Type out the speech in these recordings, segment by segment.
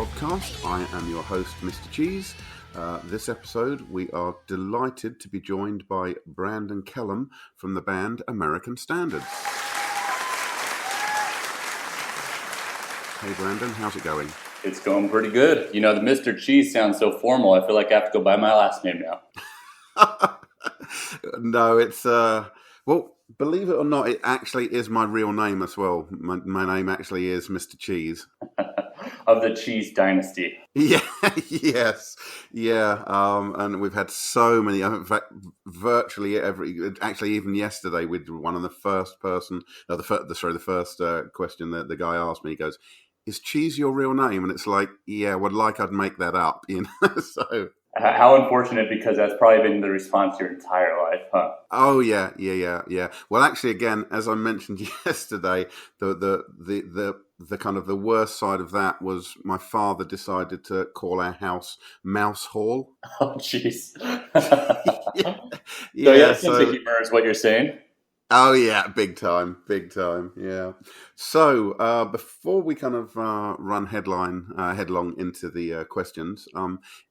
Podcast. I am your host, Mr. Cheese. This episode, we are delighted to be joined by Brandon Kellum from the band American Standards. Hey, Brandon, how's it going? It's going pretty good. You know, the Mr. Cheese sounds so formal. I feel like I have to go by my last name now. No, it's, well, believe it or not, it actually is my real name as well. My name actually is Mr. Cheese. Of the Cheese Dynasty. Yeah, yes, yeah, and we've had so many. In fact, virtually actually, even yesterday, with one of the first person, the first question that the guy asked me, he goes, "Is Cheese your real name?" And it's like, yeah, well, like I'd make that up, you know. So how unfortunate, because that's probably been the response your entire life, huh? Oh yeah. Well, actually, again, as I mentioned yesterday, the kind of the worst side of that was my father decided to call our house Mouse Hall. Oh, jeez. Yeah, sense of humor is what you're saying. Oh yeah, big time, yeah. So before we kind of run headlong into the questions,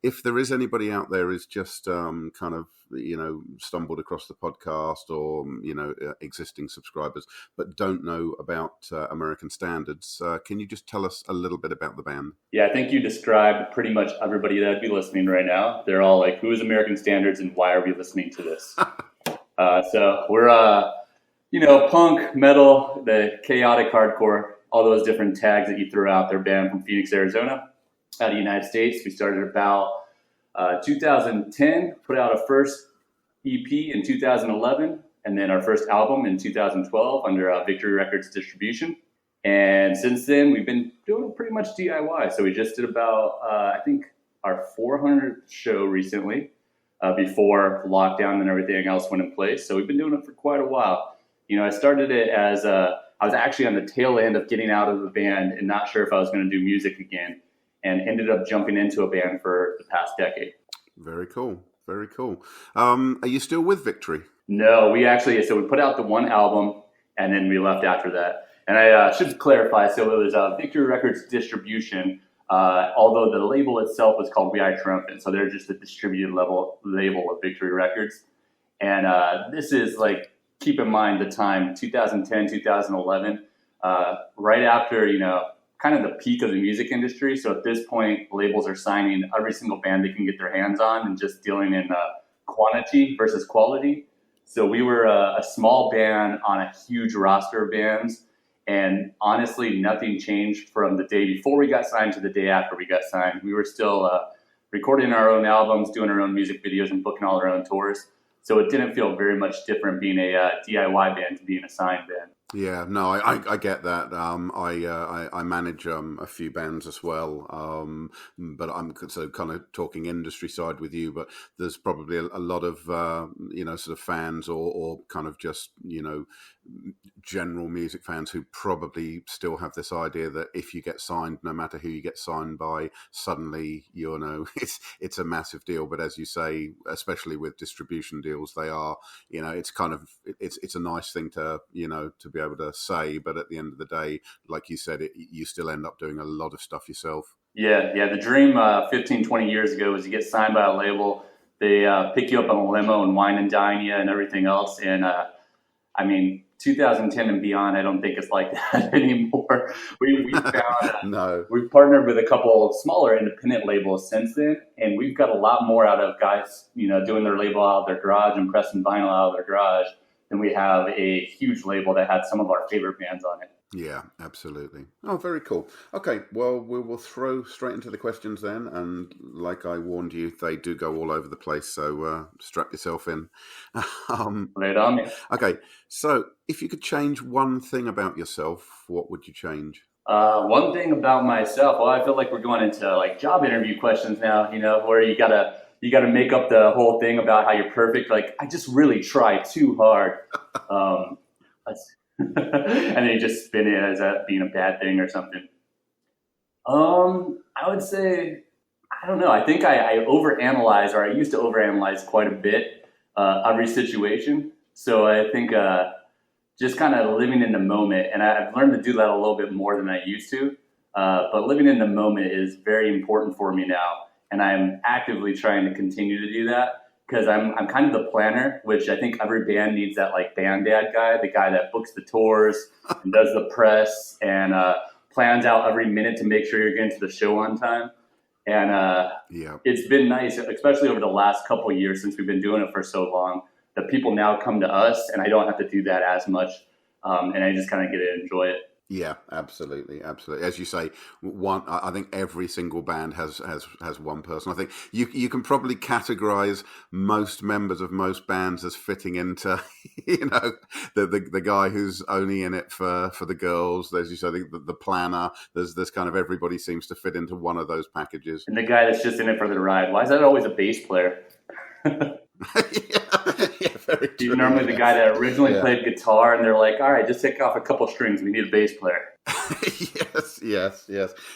if there is anybody out there who's just kind of stumbled across the podcast or existing subscribers but don't know about American Standards, can you just tell us a little bit about the band? Yeah, I think you described pretty much everybody that'd be listening right now. They're all like, "Who is American Standards and why are we listening to this?" So we're punk, metal, the chaotic hardcore, all those different tags that you throw out there. Band from Phoenix, Arizona, out of the United States. We started about 2010, put out a first EP in 2011, and then our first album in 2012 under Victory Records distribution. And since then, we've been doing pretty much DIY. So we just did about, I think, our 400th show recently, before lockdown and everything else went in place. So we've been doing it for quite a while. You know, I started it as I was actually on the tail end of getting out of the band and not sure if I was going to do music again, and ended up jumping into a band for the past decade. Very cool. Are you still with Victory? No, we put out the one album and then we left after that. And I should clarify, so it was Victory Records distribution, although the label itself was called We Are Triumphant. So they're just a distributed label of Victory Records. And this is like, keep in mind the time, 2010, 2011, right after, kind of the peak of the music industry. So at this point, labels are signing every single band they can get their hands on and just dealing in quantity versus quality. So we were a small band on a huge roster of bands. And honestly, nothing changed from the day before we got signed to the day after we got signed. We were still recording our own albums, doing our own music videos, and booking all our own tours. So it didn't feel very much different being a DIY band to being a signed band. Yeah, no, I get that. I manage a few bands as well, but I'm so kind of talking industry side with you. But there's probably a lot of sort of fans or kind of just general music fans who probably still have this idea that if you get signed, no matter who you get signed by, suddenly it's a massive deal. But as you say, especially with distribution deals, they are it's kind of it's a nice thing to to be able to say, but at the end of the day, like you said, you still end up doing a lot of stuff yourself. Yeah. The dream 15, 20 years ago was to get signed by a label. They pick you up on a limo and wine and dine you and everything else. And 2010 and beyond, I don't think it's like that anymore. We found no. We've partnered with a couple smaller independent labels since then, and we've got a lot more out of guys, doing their label out of their garage and pressing vinyl out of their garage. And we have a huge label that had some of our favorite bands on it. Yeah, absolutely. Oh, very cool. Okay, well, we will throw straight into the questions then. And like I warned you, they do go all over the place. So strap yourself in. Lay it on me. Okay, so if you could change one thing about yourself, what would you change? One thing about myself, well, I feel like we're going into like job interview questions now, where you gotta make up the whole thing about how you're perfect. Like, I just really try too hard. And then you just spin it as that being a bad thing or something. I would say, I don't know. I think I overanalyze, or I used to overanalyze quite a bit every situation. So I think just kind of living in the moment. And I've learned to do that a little bit more than I used to. But living in the moment is very important for me now. And I'm actively trying to continue to do that because I'm kind of the planner, which I think every band needs that like band dad guy, the guy that books the tours and does the press and plans out every minute to make sure you're getting to the show on time. And It's been nice, especially over the last couple of years since we've been doing it for so long, that people now come to us and I don't have to do that as much. And I just kind of get to enjoy it. Yeah, absolutely. As you say, I think every single band has one person. I think you can probably categorize most members of most bands as fitting into, the guy who's only in it for the girls. As you say, the planner. There's kind of everybody seems to fit into one of those packages. And the guy that's just in it for the ride. Why is that always a bass player? Yeah, very true. He's normally the guy that originally played guitar, and they're like, all right, just take off a couple strings. We need a bass player. Yes.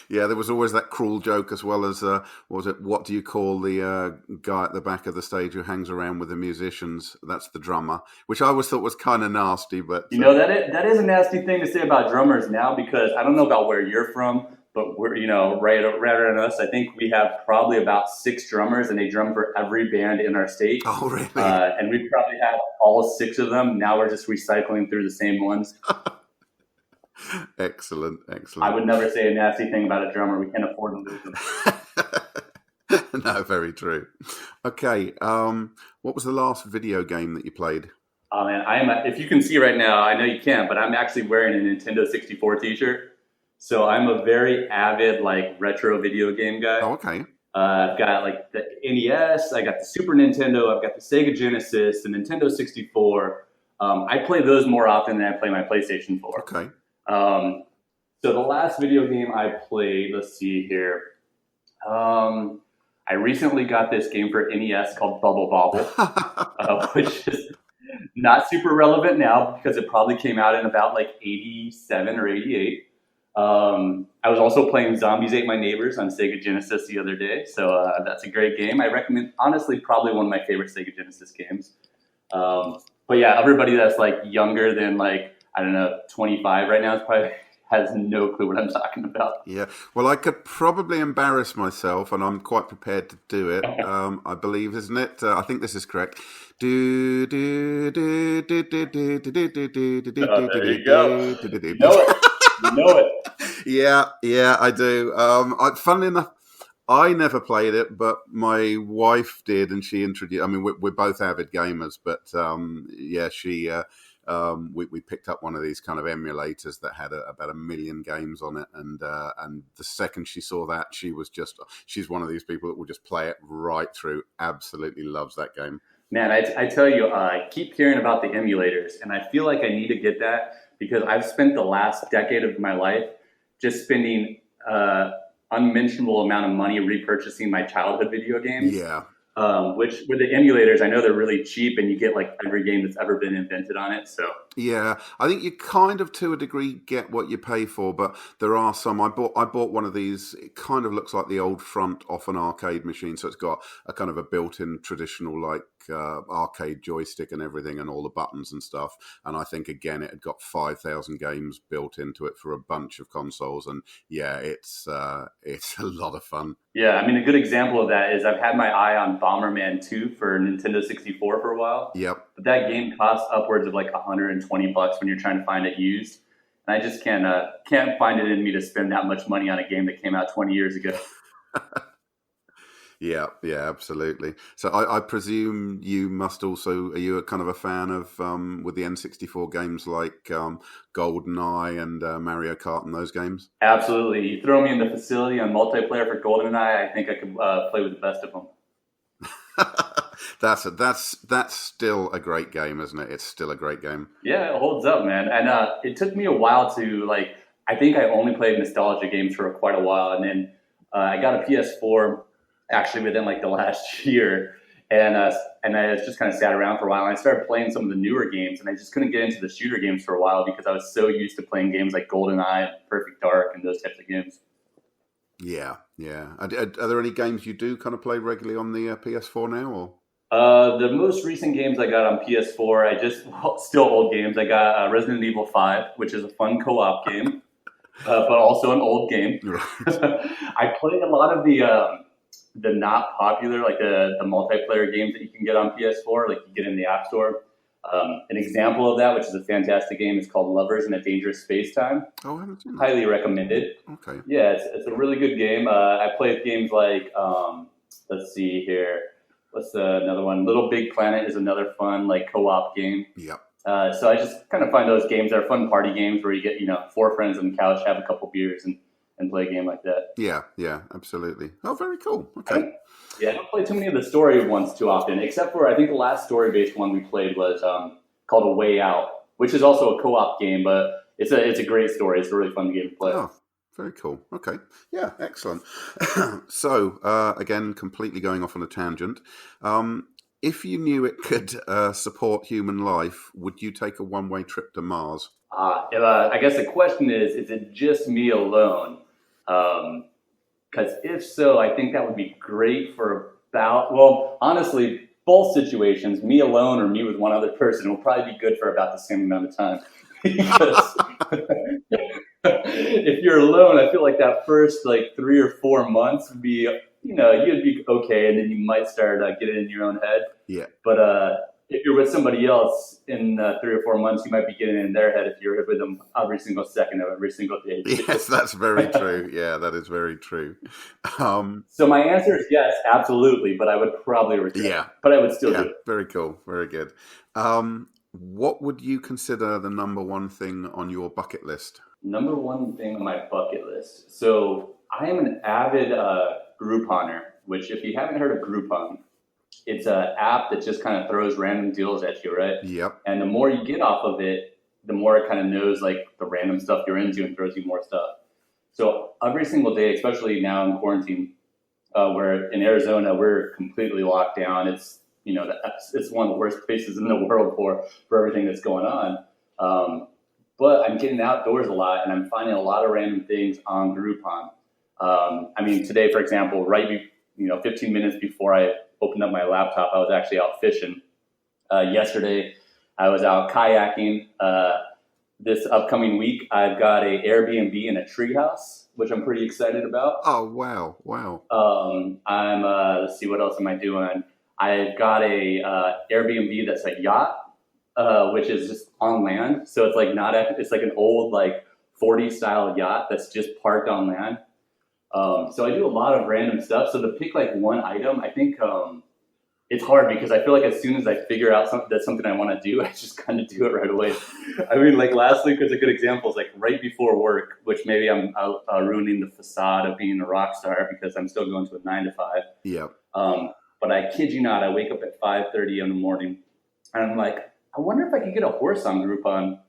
Yeah, there was always that cruel joke as well as, what do you call the guy at the back of the stage who hangs around with the musicians? That's the drummer, which I always thought was kind of nasty. But that is a nasty thing to say about drummers now, because I don't know about where you're from, but we're, right around us, I think we have probably about 6 drummers, and they drum for every band in our state. Oh, really? And we probably have all 6 of them. Now we're just recycling through the same ones. Excellent. I would never say a nasty thing about a drummer. We can't afford to lose them. No, very true. Okay, what was the last video game that you played? Oh, man, if you can see right now, I know you can't, but I'm actually wearing a Nintendo 64 t-shirt. So I'm a very avid, retro video game guy. Oh, okay. I've got, the NES, I got the Super Nintendo, I've got the Sega Genesis, the Nintendo 64. I play those more often than I play my PlayStation 4. Okay. So the last video game I played, let's see here. I recently got this game for NES called Bubble Bobble, which is not super relevant now because it probably came out in about 87 or 88. I was also playing Zombies Ate My Neighbors on Sega Genesis the other day, so that's a great game. I recommend, honestly, probably one of my favorite Sega Genesis games. But yeah, everybody that's younger than 25 right now probably has no clue what I'm talking about. Yeah, well, I could probably embarrass myself, and I'm quite prepared to do it. I believe, isn't it? I think this is correct. There you go. You know it. Yeah, I do. Funnily enough, I never played it, but my wife did, and she introduced. I mean, we're both avid gamers, but she. We picked up one of these kind of emulators that had about 1 million games on it, and the second she saw that, she's one of these people that will just play it right through. Absolutely loves that game. Man, I tell you, I keep hearing about the emulators, and I feel like I need to get that because I've spent the last decade of my life just spending unmentionable amount of money repurchasing my childhood video games. Yeah. Which with the emulators, I know they're really cheap, and you get every game that's ever been invented on it. So yeah, I think you kind of, to a degree, get what you pay for. But there are some. I bought one of these. It kind of looks like the old front off an arcade machine, so it's got a kind of a built-in traditional arcade joystick and everything, and all the buttons and stuff. And I think again, it had got 5,000 games built into it for a bunch of consoles. And yeah, it's a lot of fun. Yeah, I mean, a good example of that is I've had my eye on Bomberman 2 for Nintendo 64 for a while. Yep. But that game costs upwards of $120 when you're trying to find it used. And I just can't find it in me to spend that much money on a game that came out 20 years ago. Yeah, absolutely. So I presume you must also, are you a kind of a fan of, with the N64 games like GoldenEye and Mario Kart and those games? Absolutely. You throw me in the facility on multiplayer for GoldenEye, I think I could play with the best of them. That's still a great game, isn't it? It's still a great game. Yeah, it holds up, man. And it took me a while to, I think I only played nostalgia games for quite a while. And then I got a PS4 actually within the last year, and I just kind of sat around for a while, and I started playing some of the newer games, and I just couldn't get into the shooter games for a while because I was so used to playing games like GoldenEye, Perfect Dark, and those types of games. Yeah. Are there any games you do kind of play regularly on the PS4 now, or? The most recent games I got on PS4, still old games. I got Resident Evil 5, which is a fun co-op game. but also an old game. Right. I played a lot of the not popular, like the multiplayer games that you can get on PS4, like you get in the App Store. An example of that, which is a fantastic game, is called Lovers in a Dangerous Space-Time. Oh, I haven't seen that. Highly recommended. Okay. Yeah, it's a really good game. I played games like, let's see here. What's another one? Little Big Planet is another fun like co-op game. Yep. So I just kind of find those games are fun party games where you get, 4 friends on the couch, have a couple beers, and play a game like that. Yeah, absolutely. Oh, very cool. Okay. I don't play too many of the story ones too often, except for I think the last story-based one we played was called A Way Out, which is also a co-op game, but it's a great story. It's a really fun game to play. Oh, very cool. Okay. Yeah, excellent. So, again, completely going off on a tangent. If you knew it could support human life, would you take a one-way trip to Mars? I guess the question is it just me alone? Because if so, I think that would be great for honestly, both situations, me alone or me with one other person, will probably be good for about the same amount of time. Because if you're alone, I feel like that first 3 or 4 months would be, you'd be okay, and then you might start getting in your own head. Yeah. But if you're with somebody else in 3 or 4 months, you might be getting in their head if you're with them every single second of every single day. Yes, that's very true. Yeah, that is very true. So my answer is yes, absolutely, but I would probably return. Yeah. But I would still do it. Very cool. Very good. What would you consider the number one thing on your bucket list? Number one thing on my bucket list. So I am an avid Grouponer, which if you haven't heard of Groupon, it's an app that just kind of throws random deals at you, right? Yep. And the more you get off of it, the more it kind of knows the random stuff you're into and throws you more stuff. So every single day, especially now in quarantine, where in Arizona we're completely locked down. It's it's one of the worst places in the world for everything that's going on. But I'm getting outdoors a lot, and I'm finding a lot of random things on Groupon. Today, for example, 15 minutes before I opened up my laptop, I was actually out fishing. Yesterday, I was out kayaking. This upcoming week, I've got a Airbnb and a treehouse, which I'm pretty excited about. Oh, wow. Let's see, what else am I doing? I've got a Airbnb that's a yacht, which is just on land. So it's it's like an old 40 style yacht that's just parked on land. So I do a lot of random stuff. So to pick one item, I think it's hard because I feel like as soon as I figure out that's something I want to do, I just kind of do it right away. Last week was a good example. It's right before work, which maybe I'm ruining the facade of being a rock star because I'm still going to a 9 to 5. Yeah. But I kid you not, I wake up at 5:30 in the morning, and I'm like, I wonder if I could get a horse on Groupon.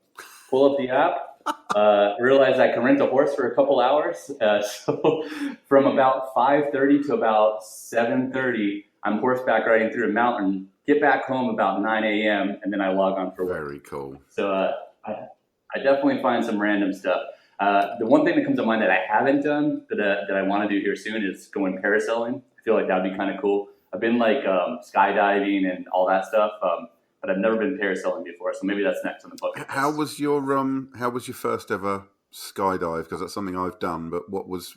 Pull up the app, realize I can rent a horse for a couple hours. So from about 5:30 to about 7:30, I'm horseback riding through a mountain, get back home about 9 a.m., and then I log on for work. Very cool. So I definitely find some random stuff. The one thing that comes to mind that I haven't done that I want to do here soon is going parasailing. I feel like that would be kind of cool. I've been skydiving and all that stuff, but I've never been parasailing before, so maybe that's next on the bucket list. How was your first ever skydive? Because that's something I've done. But what was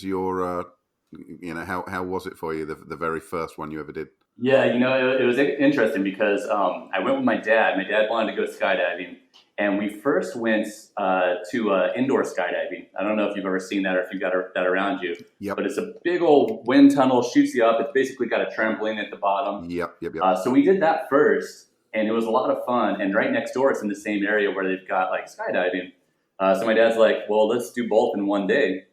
your how was it for you, the very first one you ever did? Yeah, it was interesting because I went with my dad. My dad wanted to go skydiving, and we first went to indoor skydiving. I don't know if you've ever seen that or if you've got that around you. Yep. But it's a big old wind tunnel, shoots you up. It's basically got a trampoline at the bottom. Yep. So we did that first, and it was a lot of fun. And right next door, it's in the same area where they've got skydiving. So my dad's like, well, let's do both in one day.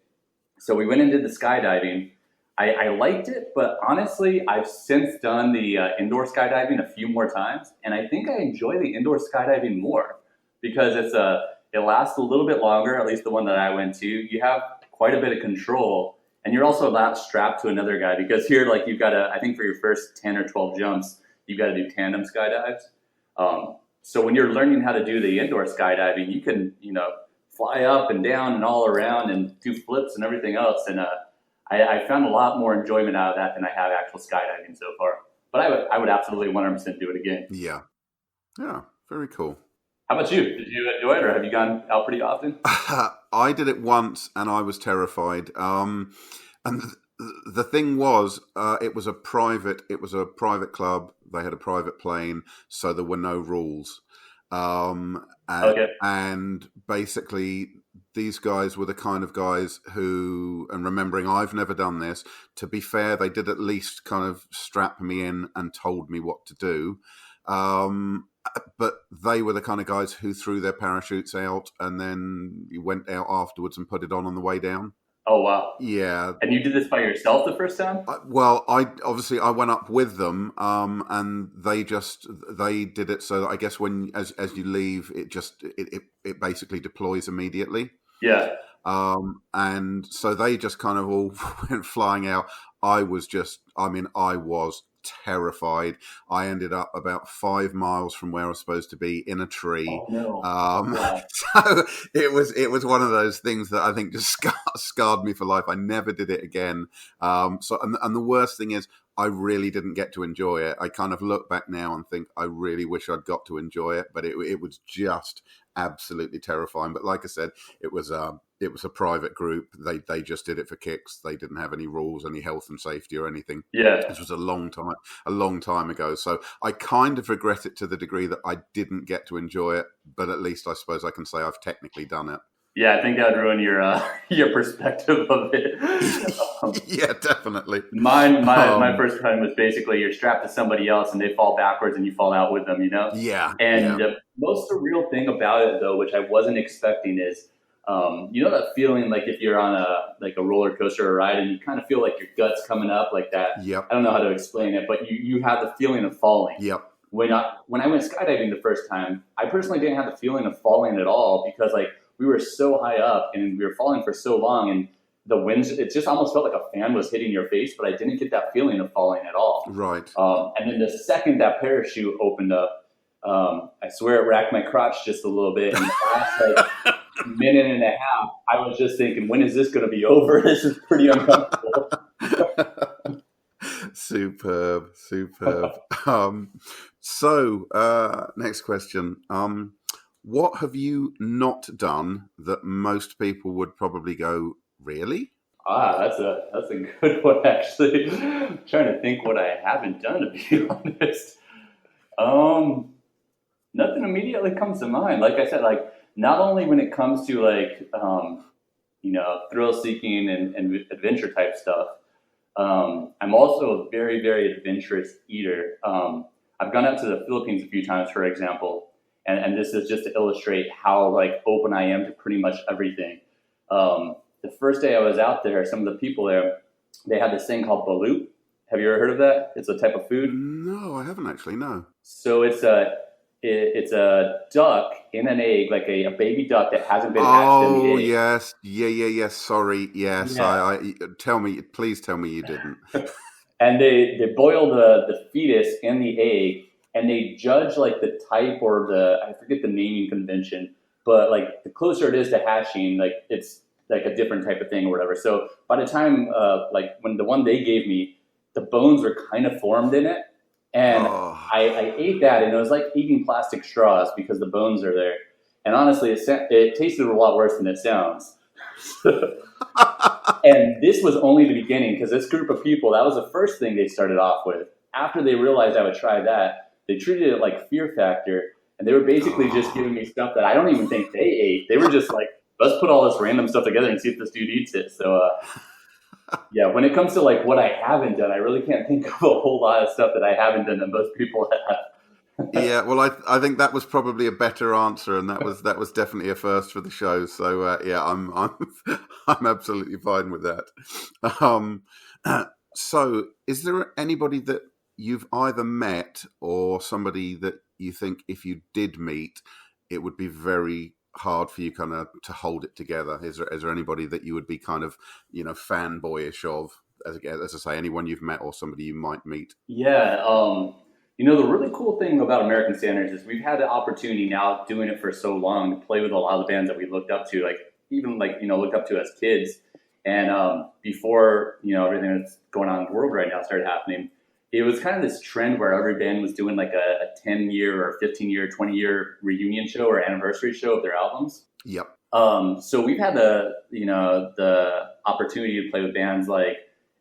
So we went and did the skydiving. I liked it, but honestly, I've since done the indoor skydiving a few more times, and I think I enjoy the indoor skydiving more because it lasts a little bit longer, at least the one that I went to. You have quite a bit of control, and you're also not strapped to another guy because here, you've got to, I think for your first 10 or 12 jumps, you've got to do tandem skydives. So when you're learning how to do the indoor skydiving, you can, fly up and down and all around and do flips and everything else, and I found a lot more enjoyment out of that than I have actual skydiving so far. But I would absolutely 100% do it again. Yeah, very cool. How about you? Did you enjoy it, or have you gone out pretty often? I did it once, and I was terrified. And the thing was, it was a private club. They had a private plane, so there were no rules. Okay. And basically, these guys were the kind of guys who, and remembering I've never done this, to be fair, they did at least kind of strap me in and told me what to do. But they were the kind of guys who threw their parachutes out and then went out afterwards and put it on the way down. Oh, wow. Yeah. And you did this by yourself the first time? I went up with them, and they did it so that I guess as you leave, it basically deploys immediately. Yeah. And so they just kind of all went flying out. I was terrified. I ended up about 5 miles from where I was supposed to be in a tree. Oh, no. Wow. So it was one of those things that I think just scarred me for life. I never did it again. And the worst thing is, I really didn't get to enjoy it. I kind of look back now and think I really wish I'd got to enjoy it, but it was just absolutely terrifying. But like I said, it was a private group. They just did it for kicks. They didn't have any rules, any health and safety or anything. Yeah. This was a long time ago. So I kind of regret it to the degree that I didn't get to enjoy it, but at least I suppose I can say I've technically done it. Yeah, I think that would ruin your perspective of it. Yeah, definitely. My first time was basically you're strapped to somebody else and they fall backwards and you fall out with them, you know? Yeah. And most surreal thing about it, though, which I wasn't expecting, is you know that feeling like if you're on a roller coaster or ride and you kind of feel like your gut's coming up like that. Yep. I don't know how to explain it, but you have the feeling of falling. Yep. When I went skydiving the first time, I personally didn't have the feeling of falling at all because we were so high up and we were falling for so long, and the winds, it just almost felt like a fan was hitting your face, but I didn't get that feeling of falling at all. Right. And then the second that parachute opened up, I swear it racked my crotch just a little bit. And the last minute and a half, I was just thinking, when is this going to be over? This is pretty uncomfortable. Superb. So, next question. What have you not done that most people would probably go, really? That's a good one, actually. I'm trying to think what I haven't done, to be honest. Nothing immediately comes to mind. Like I said, not only when it comes to thrill seeking and adventure type stuff, I'm also a very, very adventurous eater. I've gone out to the Philippines a few times, for example. And this is just to illustrate how open I am to pretty much everything. The first day I was out there, some of the people there, they had this thing called balut. Have you ever heard of that? It's a type of food. No, I haven't actually. No. So it's a duck in an egg, like a baby duck that hasn't been hatched in the egg. Oh yes, yeah. Sorry, yes. Yeah. Please tell me you didn't. And they boil the fetus in the egg. And they judge the type or I forget the naming convention, but the closer it is to hatching, it's a different type of thing or whatever. So by the time, when the one they gave me, the bones were kind of formed in it. And I ate that and it was like eating plastic straws because the bones are there. And honestly, it tasted a lot worse than it sounds. And this was only the beginning because this group of people, that was the first thing they started off with. After they realized I would try that, they treated it like Fear Factor, and they were basically just giving me stuff that I don't even think they ate. They were just let's put all this random stuff together and see if this dude eats it. So, yeah, when it comes to what I haven't done, I really can't think of a whole lot of stuff that I haven't done that most people have. Yeah, well, I think that was probably a better answer, and that was definitely a first for the show. So, yeah, I'm absolutely fine with that. So, is there anybody that you've either met or somebody that you think if you did meet, it would be very hard for you kind of to hold it together? Is there anybody that you would be kind of, fanboyish of, as I say, anyone you've met or somebody you might meet? Yeah. The really cool thing about American Standards is we've had the opportunity now doing it for so long to play with a lot of the bands that we looked up to, looked up to as kids. And before, everything that's going on in the world right now started happening, it was kind of this trend where every band was doing a 10-year or 15-year, 20-year reunion show or anniversary show of their albums. Yep. So we've had the opportunity to play with bands like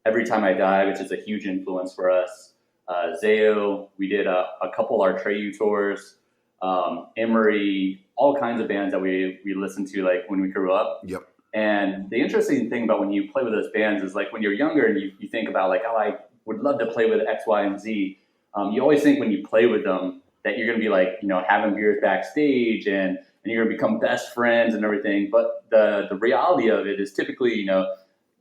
Every Time I Die, which is a huge influence for us. Zayo, we did a couple Artreyu tours, Emery, all kinds of bands that we listened to like when we grew up. Yep. And the interesting thing about when you play with those bands is like when you're younger and you think about like, oh, I would love to play with X, Y, and Z. You always think when you play with them that you're going to be like, having beers backstage and you're going to become best friends and everything. But the reality of it is typically,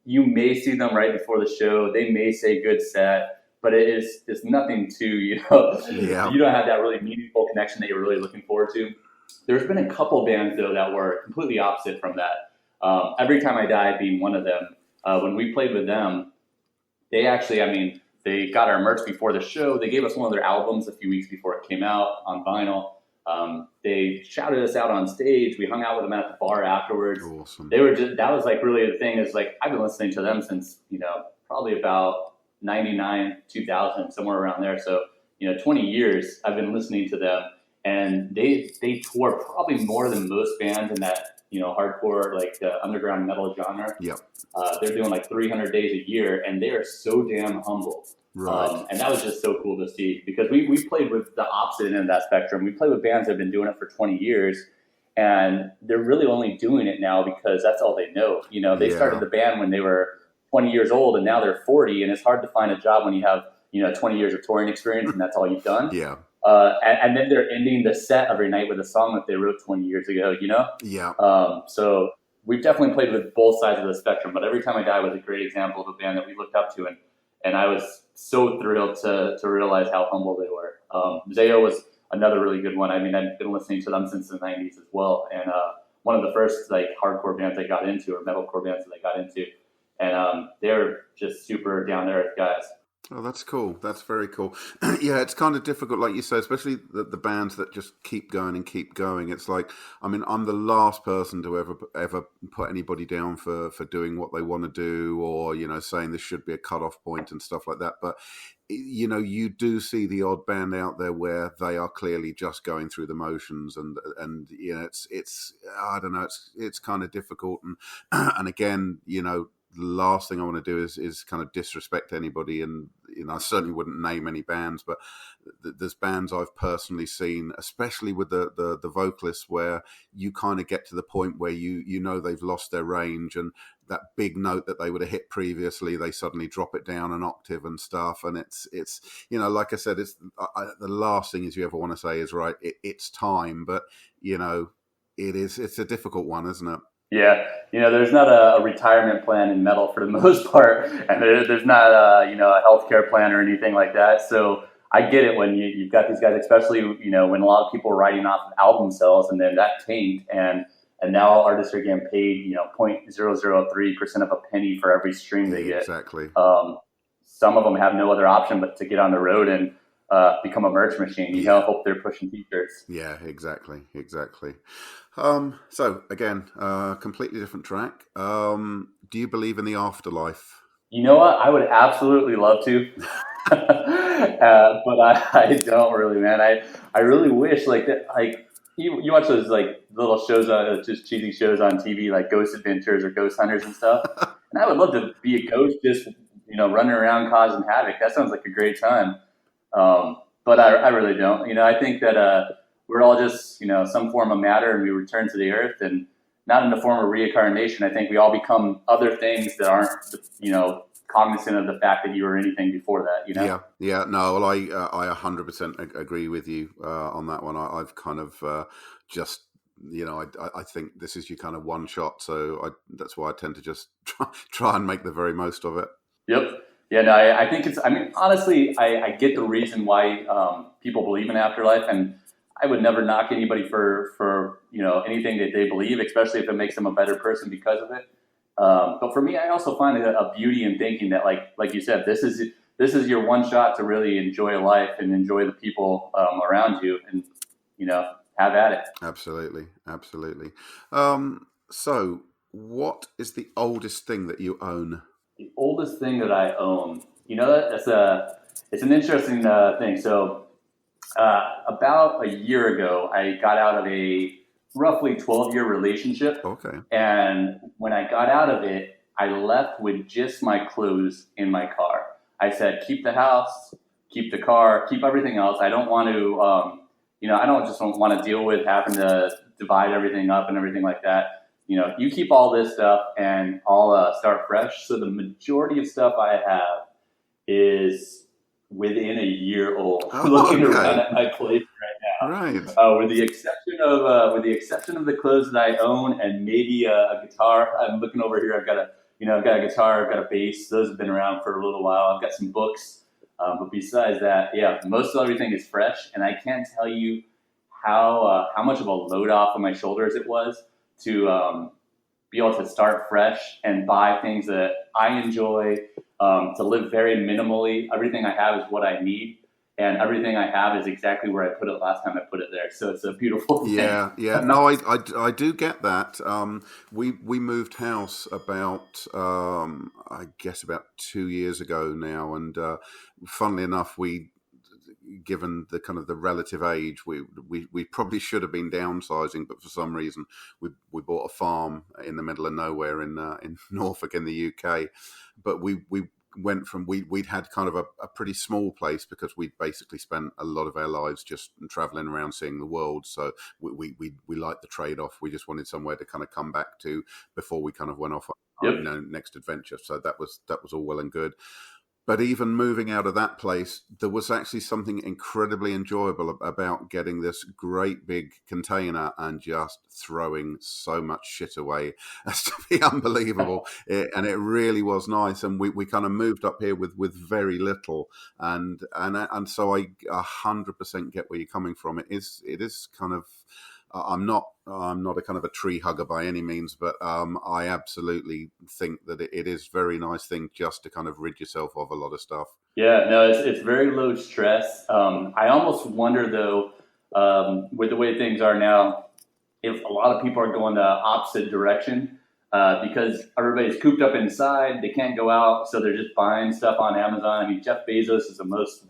you may see them right before the show. They may say good set, but it's nothing to, Yeah. You don't have that really meaningful connection that you're really looking forward to. There's been a couple bands, though, that were completely opposite from that. Every Time I Die being one of them. When we played with them, they actually, they got our merch before the show. They gave us one of their albums a few weeks before it came out on vinyl. They shouted us out on stage. We hung out with them at the bar afterwards. Awesome. They were that was like really the thing is like, I've been listening to them since, probably about 99, 2000, somewhere around there. So, 20 years I've been listening to them, and they tour probably more than most bands in that, hardcore, like the underground metal genre. Yep. They're doing like 300 days a year, and they are so damn humble. Right. And that was just so cool to see, because we played with the opposite end of that spectrum. We played with bands that have been doing it for 20 years, and they're really only doing it now because that's all they know. They started the band when they were 20 years old, and now they're 40, and it's hard to find a job when you have, 20 years of touring experience, and that's all you've done. Yeah. And then they're ending the set every night with a song that they wrote 20 years ago, Yeah. So we've definitely played with both sides of the spectrum, but Every Time I Die was a great example of a band that we looked up to, and I was so thrilled to realize how humble they were. Zayo was another really good one. I've been listening to them since the 90s as well, and one of the first like hardcore bands I got into, or metalcore bands that I got into, and they're just super down to earth guys. Oh, that's cool. That's very cool. Yeah, it's kind of difficult, like you say, especially the bands that just keep going and keep going. It's like, I'm the last person to ever put anybody down for doing what they want to do, or, saying there should be a cutoff point and stuff like that. But, you do see the odd band out there where they are clearly just going through the motions, and it's I don't know, it's kind of difficult. And again, the last thing I want to do is kind of disrespect anybody, and I certainly wouldn't name any bands, but there's bands I've personally seen, especially with the vocalists, where you kind of get to the point where they've lost their range, and that big note that they would have hit previously, they suddenly drop it down an octave and stuff, and it's like I said, it's the last thing is you ever want to say is right, it's time, but it's a difficult one, isn't it? Yeah, there's not a retirement plan in metal for the most part, and there's not a healthcare plan or anything like that. So I get it when you've got these guys, especially when a lot of people are writing off of album sales, and then that tanked, and now artists are getting paid 0.003% of a penny for every stream they get. Exactly. Some of them have no other option but to get on the road and become a merch machine. Hope they're pushing t-shirts. Yeah, exactly. So again, completely different track. Do you believe in the afterlife? You know what? I would absolutely love to, but I don't really, man. I really wish like that. Like you watch those like little shows, just cheesy shows on TV, like Ghost Adventures or Ghost Hunters and stuff. And I would love to be a ghost, just running around causing havoc. That sounds like a great time. But I really don't. I think that we're all just, some form of matter, and we return to the earth, and not in the form of reincarnation. I think we all become other things that aren't, cognizant of the fact that you were anything before that, Yeah. No, well, I 100% agree with you on that one. I've kind of just, I think this is your kind of one shot. So that's why I tend to just try and make the very most of it. Yep. Yeah, no, I think honestly, I get the reason why people believe in afterlife, and I would never knock anybody for anything that they believe, especially if it makes them a better person because of it. But for me, I also find a beauty in thinking that, like you said, this is your one shot to really enjoy life and enjoy the people around you, and have at it. Absolutely. So, what is the oldest thing that you own? The oldest thing that I own, it's an interesting thing. So about a year ago, I got out of roughly 12-year relationship. Okay. And when I got out of it, I left with just my clothes in my car. I said, keep the house, keep the car, keep everything else. I don't want to, I don't want to deal with having to divide everything up and everything like that. You keep all this stuff and I'll start fresh. So the majority of stuff I have is within a year old. Looking around at my place right now, right? With the exception of the clothes that I own and maybe a guitar. I'm looking over here. I've got a guitar. I've got a bass. Those have been around for a little while. I've got some books, but besides that, most of everything is fresh. And I can't tell you how much of a load off of my shoulders it was to be able to start fresh and buy things that I enjoy. To live very minimally. Everything I have is what I need, and everything I have is exactly where I put it last time I put it there. So it's a beautiful thing. Yeah. No, I do get that. We moved house about I guess about 2 years ago now, and funnily enough, given the kind of the relative age, we probably should have been downsizing, but for some reason we bought a farm in the middle of nowhere in Norfolk in the UK. But we went from we'd had kind of a pretty small place because we'd basically spent a lot of our lives just traveling around seeing the world. So we liked the trade off. We just wanted somewhere to kind of come back to before we kind of went off on next adventure. So that was all well and good. But even moving out of that place, there was actually something incredibly enjoyable about getting this great big container and just throwing so much shit away as to be unbelievable. And it really was nice. And we kind of moved up here with very little. And so I 100% get where you're coming from. It is kind of, I'm not a kind of a tree hugger by any means, but I absolutely think that it is a very nice thing just to kind of rid yourself of a lot of stuff. Yeah, no, it's very low stress. I almost wonder though, with the way things are now, if a lot of people are going the opposite direction because everybody's cooped up inside, they can't go out, so they're just buying stuff on Amazon. I mean, Jeff Bezos is the most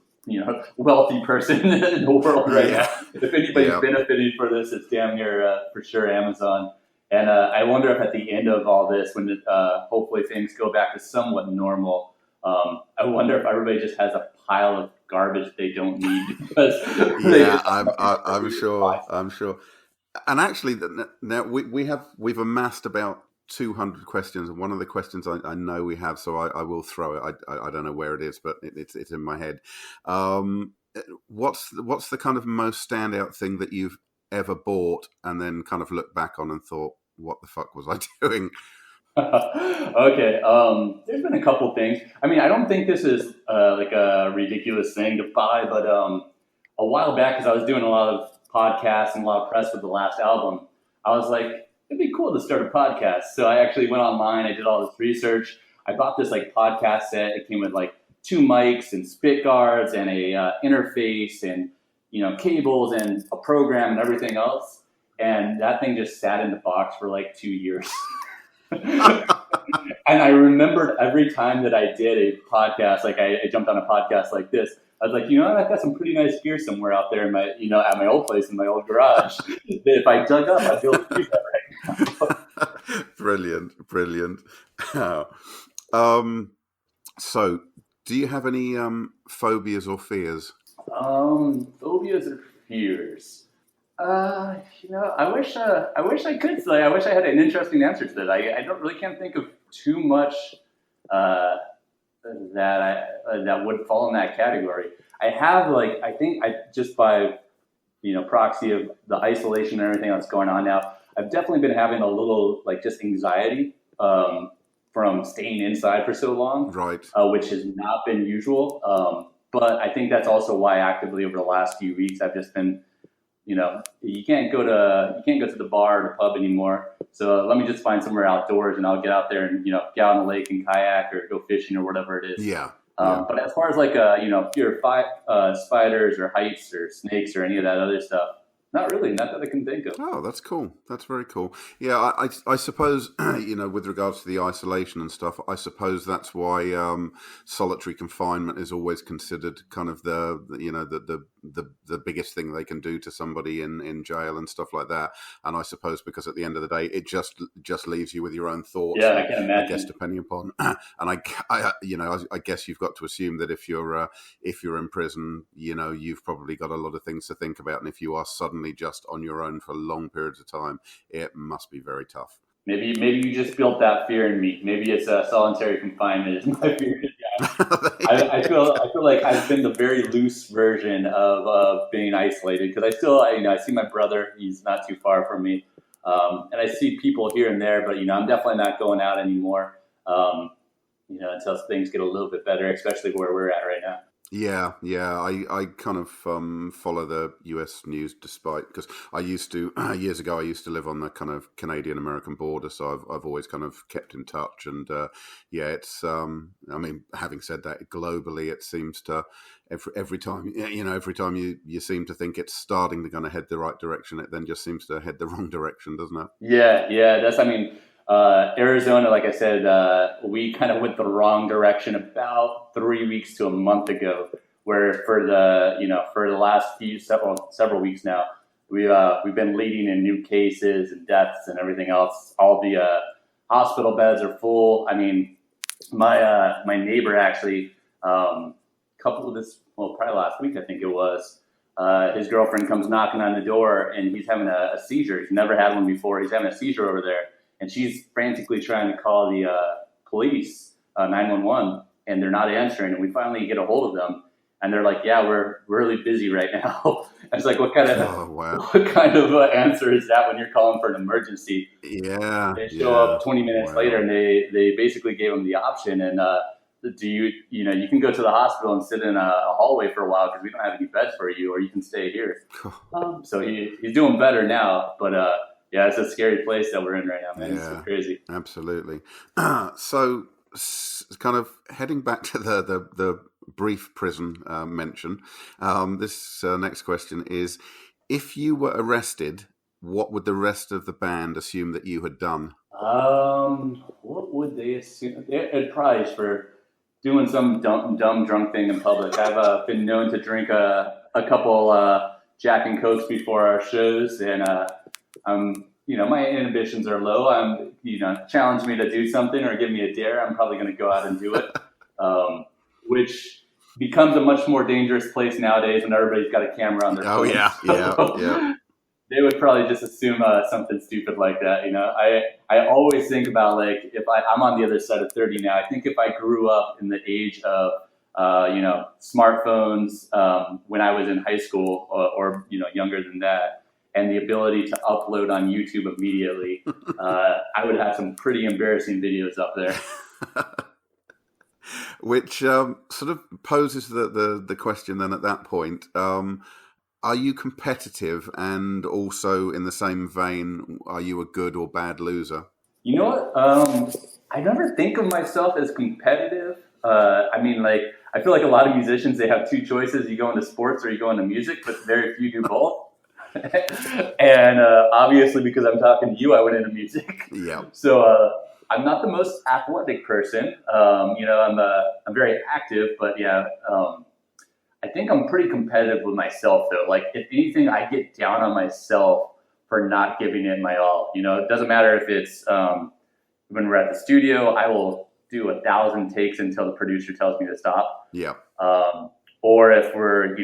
wealthy person in the world right now. If anybody's benefiting for this, it's damn near for sure Amazon. And I wonder if at the end of all this, when hopefully things go back to somewhat normal, I wonder if everybody just has a pile of garbage they don't need. Because I'm sure. And actually, now we've amassed about 200 questions, and one of the questions I know we have, so I will throw it. I don't know where it is, but it's in my head. What's the kind of most standout thing that you've ever bought and then kind of looked back on and thought, what the fuck was I doing? Okay, there's been a couple things. I mean, I don't think this is like a ridiculous thing to buy, but a while back, because I was doing a lot of podcasts and a lot of press with the last album, I was like, it'd be cool to start a podcast. So I actually went online. I did all this research. I bought this like podcast set. It came with like 2 mics and spit guards and a interface and cables and a program and everything else. And that thing just sat in the box for like 2 years. And I remembered every time that I did a podcast, like I jumped on a podcast like this, I was like, I've got some pretty nice gear somewhere out there in my, at my old place in my old garage. If I dug up, I'd be able to use that right now. Brilliant. So, do you have any phobias or fears? Phobias or fears? I wish I could say. I wish I had an interesting answer to that. I can't think of too much that would fall in that category. I have I think just by proxy of the isolation and everything that's going on now, I've definitely been having a little just anxiety from staying inside for so long, right? Which has not been usual. But I think that's also why actively over the last few weeks I've just been, you can't go to the bar or the pub anymore. So let me just find somewhere outdoors and I'll get out there and get out on the lake and kayak or go fishing or whatever it is. Yeah. But as far as fear of spiders or heights or snakes or any of that other stuff, Not really, not that I can think of. Oh, that's cool. That's very cool. Yeah, I suppose, with regards to the isolation and stuff, I suppose that's why solitary confinement is always considered kind of the biggest thing they can do to somebody in jail and stuff like that. And I suppose because at the end of the day, it just leaves you with your own thoughts. Yeah, I can imagine. I guess depending upon, and I guess you've got to assume that if you're in prison, you've probably got a lot of things to think about, and if you are suddenly just on your own for long periods of time, it must be very tough. Maybe you just built that fear in me. Maybe it's solitary confinement is my fear. I feel like I've been the very loose version of being isolated, because I see my brother. He's not too far from me, and I see people here and there. But I'm definitely not going out anymore. Until things get a little bit better, especially where we're at right now. Yeah. I kind of follow the US news because I used to years ago. I used to live on the kind of Canadian-American border, so I've always kind of kept in touch. And it's having said that, globally, it seems to every time you seem to think it's starting to kind of head the right direction, it then just seems to head the wrong direction, doesn't it? Yeah. Arizona, like I said, we kind of went the wrong direction about 3 weeks to a month ago, where for the last several weeks now, we've been leading in new cases and deaths and everything else. All the hospital beds are full. I mean, my neighbor actually, probably last week, I think it was, his girlfriend comes knocking on the door, and he's having a seizure. He's never had one before. He's having a seizure over there. And she's frantically trying to call the police, 911, and they're not answering. And we finally get a hold of them, and they're like, "Yeah, we're really busy right now." I was like, "What kind of answer is that when you're calling for an emergency?" Yeah. They show up 20 minutes later, and they basically gave them the option. And you can go to the hospital and sit in a hallway for a while because we don't have any beds for you, or you can stay here. So he's doing better now, but. Yeah, it's a scary place that we're in right now, man. Yeah, it's so crazy. Absolutely. So, kind of heading back to the brief prison mention, this next question is, if you were arrested, what would the rest of the band assume that you had done? What would they assume? It probably is for doing some dumb drunk thing in public. I've been known to drink a couple Jack and Cokes before our shows, and my inhibitions are low. Challenge me to do something or give me a dare, I'm probably going to go out and do it, which becomes a much more dangerous place nowadays when everybody's got a camera on their phone. Yeah. They would probably just assume something stupid like that. I always think about, like, if I'm on the other side of 30 now. I think if I grew up in the age of smartphones when I was in high school or younger than that, and the ability to upload on YouTube immediately, I would have some pretty embarrassing videos up there. Which sort of poses the question then at that point. Are you competitive? And also in the same vein, are you a good or bad loser? You know what? I never think of myself as competitive. I feel like a lot of musicians, they have two choices. You go into sports or you go into music, but very few do both. And obviously, because I'm talking to you, I went into music. Yeah. So I'm not the most athletic person. I'm very active, but yeah, I think I'm pretty competitive with myself, though. Like, if anything, I get down on myself for not giving it my all. It doesn't matter if it's when we're at the studio, I will do 1,000 takes until the producer tells me to stop. Yeah. Or if we're,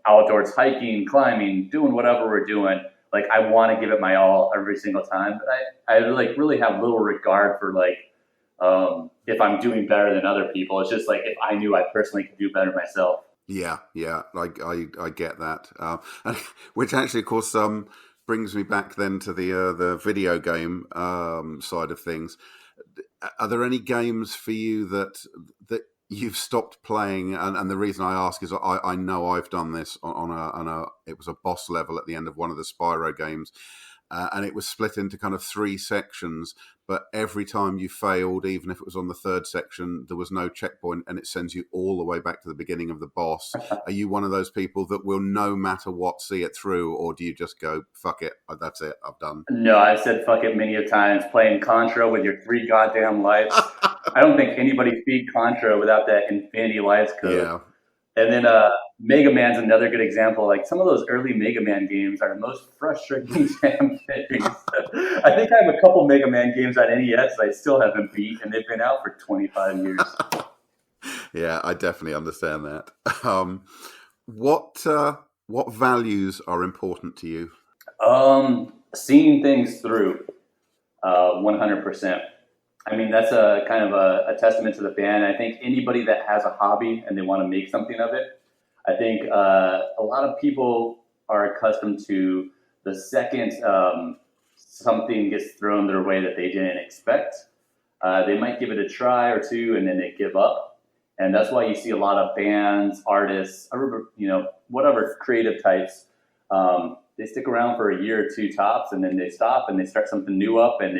outdoors hiking, climbing, doing whatever we're doing, like, I want to give it my all every single time. But I really have little regard for, if I'm doing better than other people. It's just like, if I knew I personally could do better myself. Yeah. I get that. Which actually, of course, brings me back then to the video game side of things. Are there any games for you that you've stopped playing? And the reason I ask is I know I've done this on a it was a boss level at the end of one of the Spyro games. and it was split into kind of 3 sections. But every time you failed, even if it was on the 3rd section, there was no checkpoint, and it sends you all the way back to the beginning of the boss. Are you one of those people that will, no matter what, see it through, or do you just go, fuck it, that's it, I've done? No, I've said fuck it many a times. Playing Contra with your 3 goddamn lives. I don't think anybody beat Contra without that Infinity Lives code. Yeah. And then Mega Man's another good example. Like, some of those early Mega Man games are the most frustrating damn things. I think I have a couple Mega Man games on NES I still haven't beat, and they've been out for 25 years. Yeah, I definitely understand that. What values are important to you? Seeing things through, 100%. I mean, that's a kind of a testament to the band. I think anybody that has a hobby and they want to make something of it, I think a lot of people are accustomed to the second something gets thrown their way that they didn't expect. They might give it a try or two, and then they give up. And that's why you see a lot of bands, artists, whatever creative types, they stick around for a year or 2 tops, and then they stop and they start something new up, and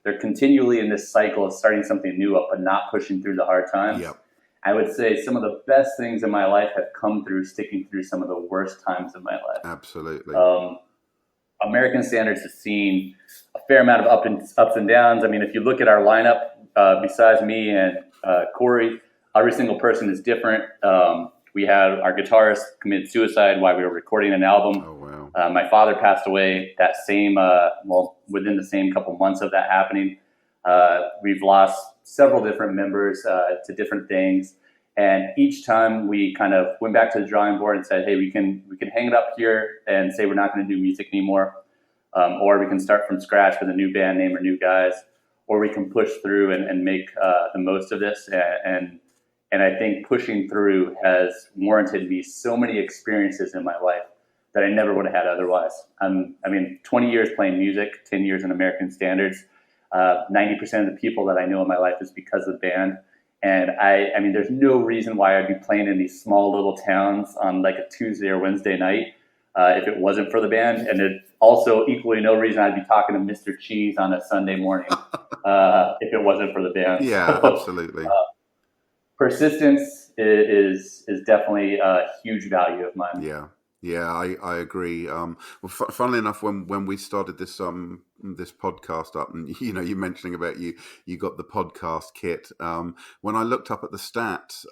they're continually in this cycle of starting something new up, but not pushing through the hard times. Yep. I would say some of the best things in my life have come through sticking through some of the worst times of my life. Absolutely. American Standards has seen a fair amount of ups and downs. I mean, if you look at our lineup, besides me and Corey, every single person is different. We had our guitarist committed suicide while we were recording an album. Oh, wow. My father passed away that same, within the same couple months of that happening. We've lost several different members to different things. And each time we kind of went back to the drawing board and said, hey, we can hang it up here and say we're not going to do music anymore. Or we can start from scratch with a new band name or new guys. Or we can push through and make the most of this. And I think pushing through has warranted me so many experiences in my life that I never would have had otherwise. 20 years playing music, 10 years in American Standards. 90% of the people that I know in my life is because of the band. And I mean, there's no reason why I'd be playing in these small little towns on like a Tuesday or Wednesday night if it wasn't for the band. And there's also equally no reason I'd be talking to Mr. Cheese on a Sunday morning if it wasn't for the band. Yeah, so, absolutely. Persistence is definitely a huge value of mine. Yeah, I agree. Funnily enough, when we started this podcast up, and you mentioning about you got the podcast kit. When I looked up at the stats,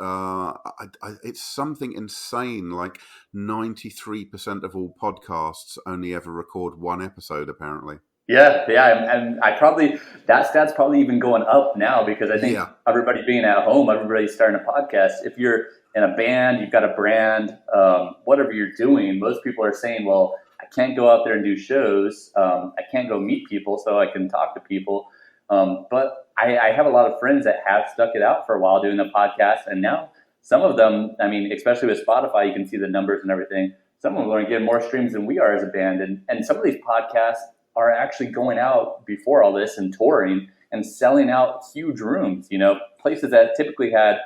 it's something insane. Like 93% of all podcasts only ever record 1 episode, apparently. Yeah, and that stat's probably even going up now because I think everybody being at home, everybody's starting a podcast. If you're in a band, you've got a brand, whatever you're doing, most people are saying, well, I can't go out there and do shows. I can't go meet people so I can talk to people. But I have a lot of friends that have stuck it out for a while doing the podcast. And now some of them, I mean, especially with Spotify, you can see the numbers and everything. Some of them are getting more streams than we are as a band. And some of these podcasts are actually going out before all this and touring and selling out huge rooms, places that typically had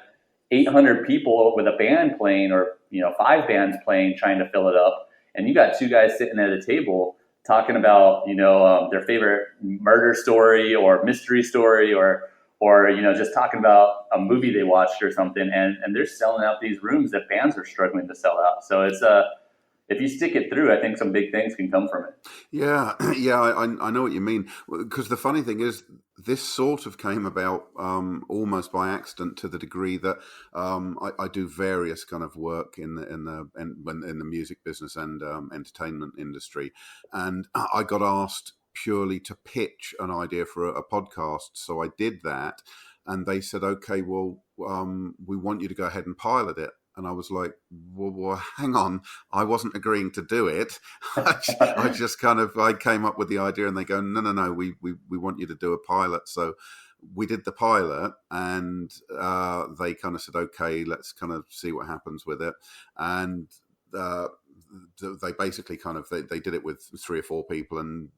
800 people with a band playing or, 5 bands playing, trying to fill it up. And you got 2 guys sitting at a table talking about, their favorite murder story or mystery story or, just talking about a movie they watched or something. And they're selling out these rooms that bands are struggling to sell out. So it's if you stick it through, I think some big things can come from it. Yeah, I know what you mean. Because the funny thing is, this sort of came about almost by accident, to the degree that I do various kind of work in the music business and entertainment industry, and I got asked purely to pitch an idea for a podcast. So I did that, and they said, "Okay, well, we want you to go ahead and pilot it." And I was like, well, hang on, I wasn't agreeing to do it. I just I came up with the idea, and they go, no, we want you to do a pilot. So we did the pilot, and they kind of said, okay, let's kind of see what happens with it. And they basically they did it with 3 or 4 people, and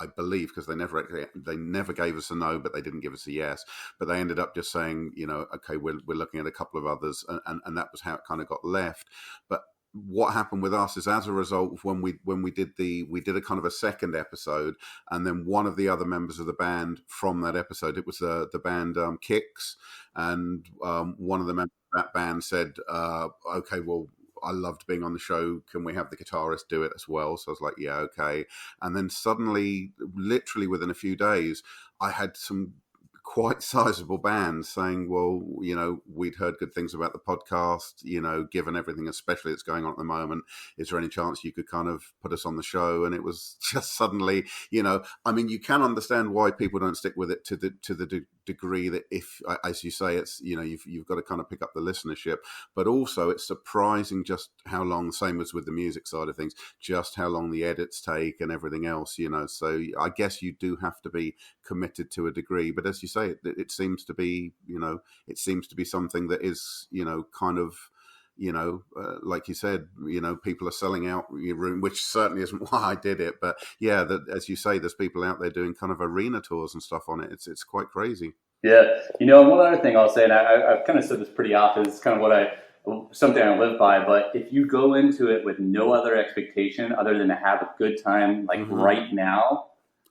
I believe, because they never gave us a no, but they didn't give us a yes. But they ended up just saying, okay, we're looking at a couple of others, and that was how it kind of got left. But what happened with us is, as a result of when we did a kind of a second episode, and then one of the other members of the band from that episode, it was the band Kicks, and one of the members of that band said, okay, well, I loved being on the show, can we have the guitarist do it as well? So I was like, yeah, okay. And then suddenly, literally within a few days, I had some quite sizable bands saying, well, we'd heard good things about the podcast, given everything especially that's going on at the moment, is there any chance you could kind of put us on the show? And it was just suddenly, I mean, you can understand why people don't stick with it to the degree that, if, as you say, it's, you've got to kind of pick up the listenership, but also it's surprising just how long, same as with the music side of things, just how long the edits take and everything else, so I guess you do have to be committed to a degree. But as you say, it seems to be, something that is, kind of, like you said, people are selling out your room, which certainly isn't why I did it. But yeah, that, as you say, there's people out there doing kind of arena tours and stuff on it. It's quite crazy. Yeah. And one other thing I'll say, and I've kind of said this pretty often, it's kind of something I live by, but if you go into it with no other expectation other than to have a good time, like right now,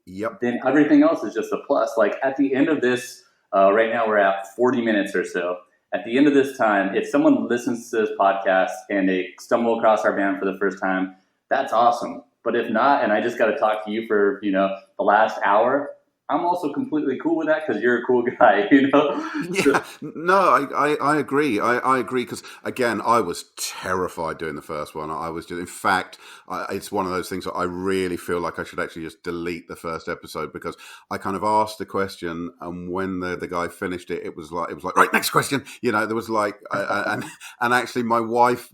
yep, then everything else is just a plus. Like at the end of this, right now we're at 40 minutes or so. At the end of this time, if someone listens to this podcast and they stumble across our band for the first time, that's awesome. But if not, and I just got to talk to you for, the last hour, I'm also completely cool with that because you're a cool guy, Yeah, no, I agree. I agree because, again, I was terrified doing the first one. In fact, it's one of those things that I really feel like I should actually just delete the first episode, because I kind of asked the question, and when the guy finished it, it was like, right, next question. There was like, and actually my wife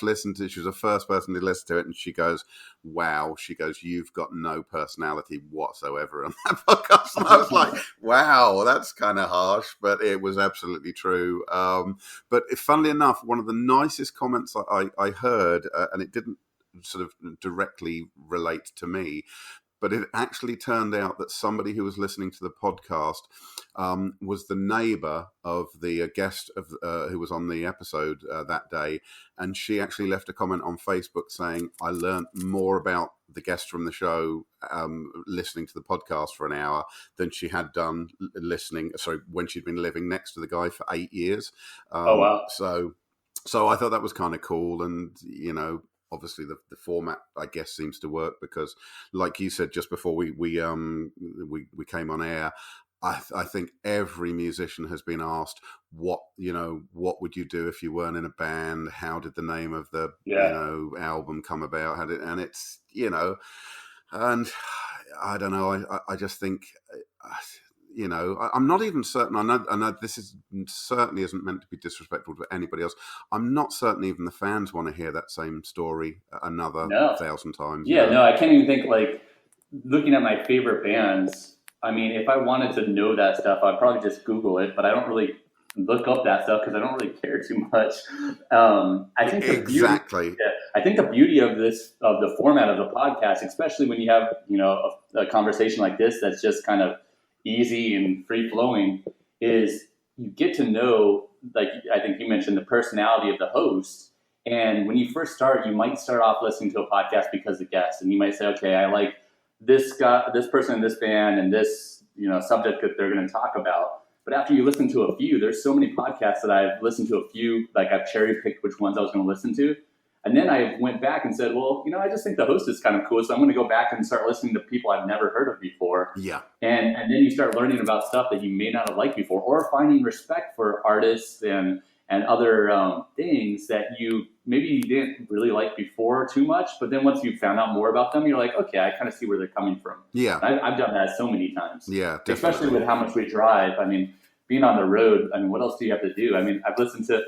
listened to it. She was the first person to listen to it, and she goes, wow, you've got no personality whatsoever on that podcast. And I was like, wow, that's kind of harsh, but it was absolutely true. But funnily enough, one of the nicest comments I heard, and it didn't sort of directly relate to me, but it actually turned out that somebody who was listening to the podcast was the neighbor of the guest who was on the episode that day. And she actually left a comment on Facebook saying, I learned more about the guest from the show listening to the podcast for an hour than she had done when she'd been living next to the guy for 8 years. Oh, wow. So I thought that was kind of cool. And, obviously the format, I guess, seems to work because, like you said just before we came on air, I think every musician has been asked what would you do if you weren't in a band? How did the name of the album come about? And it's and I don't know. I just think. I'm not even certain. I know this certainly isn't meant to be disrespectful to anybody else. I'm not certain even the fans want to hear that same story another 1,000 times. Yeah, no, I can't even think, like, looking at my favorite bands, I mean, if I wanted to know that stuff, I'd probably just Google it, but I don't really look up that stuff because I don't really care too much. I think I think the beauty of the format of the podcast, especially when you have, a conversation like this that's just kind of easy and free flowing, is you get to know, like I think you mentioned, the personality of the host. And when you first start, you might start off listening to a podcast because of guests, and you might say, okay, I like this guy, this person in this band, and this subject that they're going to talk about. But after you listen to a few, there's so many podcasts that I've listened to a few, like I've cherry picked which ones I was going to listen to. And then I went back and said, well, I just think the host is kind of cool, so I'm going to go back and start listening to people I've never heard of before. Yeah. And then you start learning about stuff that you may not have liked before, or finding respect for artists and other things that you didn't really like before too much. But then once you found out more about them, you're like, okay, I kind of see where they're coming from. Yeah. I've done that so many times. Yeah, definitely. Especially with how much we drive. I mean, being on the road, what else do you have to do? I mean, I've listened to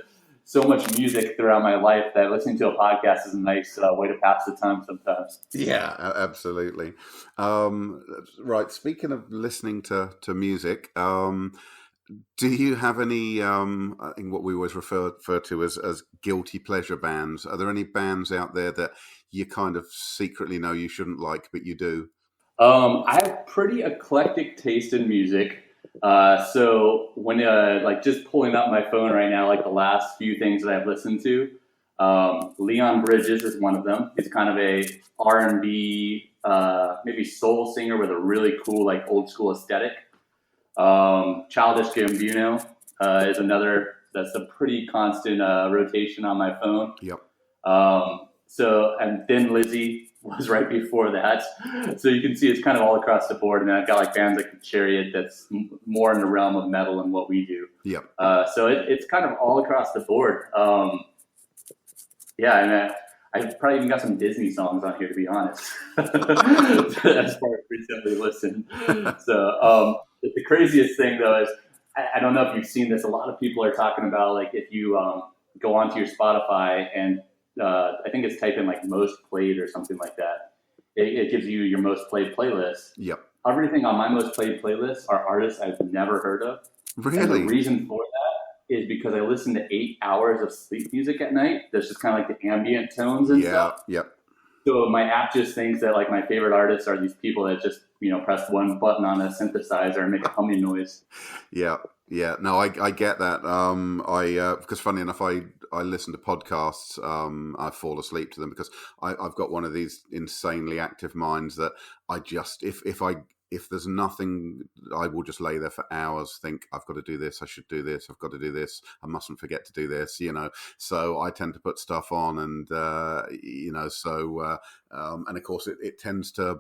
so much music throughout my life that listening to a podcast is a nice way to pass the time sometimes. Yeah, absolutely. Right. Speaking of listening to music, do you have any, I think what we always refer to as guilty pleasure bands? Are there any bands out there that you kind of secretly know you shouldn't like, but you do? I have pretty eclectic taste in music. So when just pulling up my phone right now, like the last few things that I've listened to, Leon Bridges is one of them. He's kind of a R&B, maybe soul singer with a really cool, like old school aesthetic. Childish Gambino is another that's a pretty constant rotation on my phone. Yep. And Thin Lizzy was right before that. So you can see it's kind of all across the board. And then I've got like bands like Chariot that's more in the realm of metal and what we do. Yep. So it's kind of all across the board. And I've probably even got some Disney songs on here, to be honest. As far as recently listened. So the craziest thing, though, is I don't know if you've seen this. A lot of people are talking about, like, if you go onto your Spotify and I think it's type in, like, most played or something like that. It gives you your most played playlist. Yep. Everything on my most played playlist are artists I've never heard of. Really? And the reason for that is because I listen to 8 hours of sleep music at night. That's just kind of like the ambient tones and stuff. Yep. So my app just thinks that, like, my favorite artists are these people that just, press one button on a synthesizer and make a humming noise. Yeah. No, I get that. Because funny enough, I listen to podcasts. I fall asleep to them because I've got one of these insanely active minds that I just, if there's nothing, I will just lay there for hours, think, I've got to do this, I should do this, I've got to do this, I mustn't forget to do this, So I tend to put stuff on and, and of course it tends to,